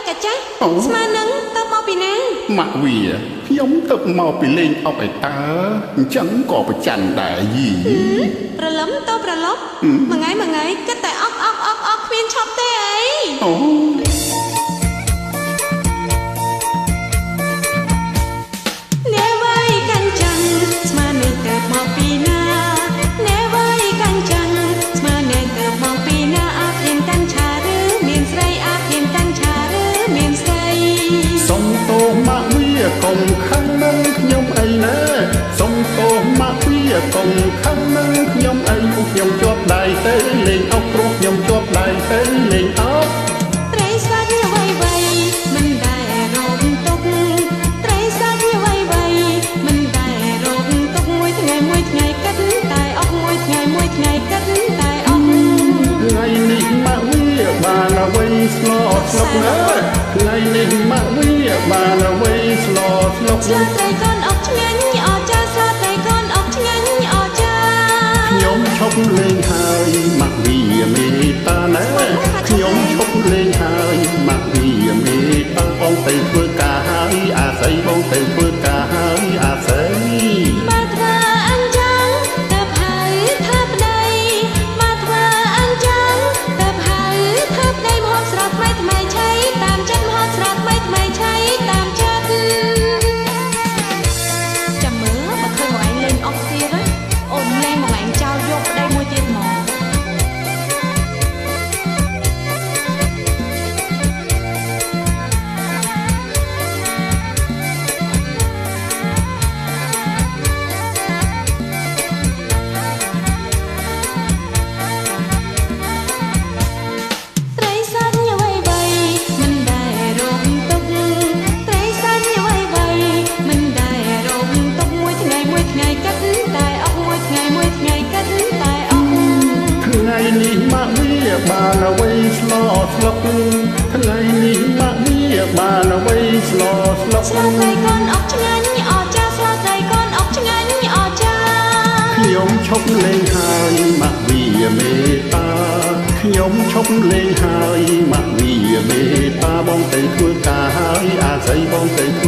កាចាស់ស្មាននឹងទៅមកពីណាម៉ាក់វាខ្ញុំទៅមកពីលេងអុកឯតើអញ្ចឹងក៏ប្រច័ណ្ឌដែរយីប្រឡំទៅប្រឡប់មួយថ្ងៃគិតតែអុកគ្មានឈប់ទេអីអូអ្នកវាយកាន់ចាំស្មាននឹងទៅមកពីណាអ្នកវាយកាន់ចាំស្មាននឹងទៅមកពីណាអាព្រៀនកាន់ឆាឬមានស្រីអាព្រៀនកាន់ឆាឬមានស្រីសុំទោសម៉ាក់វាកុំខឹងនឹងខ្ញុំអីណាសុំទោសម៉ាក់វាកុំខឹងនឹងខ្ញុំអីខ្ញុំជាប់ដៃទៅលេងអុកព្រោះខ្ញុំជាប់ដៃទៅលេងអុកត្រីសាច់វៃមិនដែលរងទុកត្រីសាច់វៃមិនដែលរងទុកមួយថ្ងៃគិតតែអុកមួយថ្ងៃគិតតែអុកថ្ងៃនេះម៉ាក់វាបានអ្វីស្លស្លុកណាថ្ងៃនេះម៉ាក់វាបានអ្វីស្លស្លុកស្លត្រីកូនអុកឆ្ងាញ់អចាស្លត្រីកូនអុកឆ្ងាញ់អចាខ្ញុំឈប់លេងហើយម៉ាក់វាមេតាណាខ្ញុំឈប់លេងហើយម៉ាក់វាមេតាបងទៅធ្វើការហើយអាស័យបងទៅធ្វើការហើយអាស័យមកធ្វើអញ្ចឹងទៅហើយធ្វើប្តីមកធ្វើអញ្ចឹងទៅហើយធ្វើប្តីមកស្រត់ថ្មីឆៃតាមចិត្តមកស្រត់ថ្មីឆៃតាមចិត្តចាំមើលបើឃើញមកឯងលេងអុកទៀតអូនលេងមកឯងចោលយកប្តីមួយទៀតមកបានអ្វីស្លស្លុកថ្ងៃនេះម៉ាក់វាបានអ្វីស្លស្លុកស្លត្រីកូនអុកឆ្ងាញ់អចាស្លត្រីកូនអុកឆ្ងាញ់អចាខ្ញុំឈប់លេងហើយម៉ាក់វាមេតាខ្ញុំឈប់លេងហើយម៉ាក់វាមេតាបងទៅធ្វើការហើយអាស័យបងទៅធ្វើ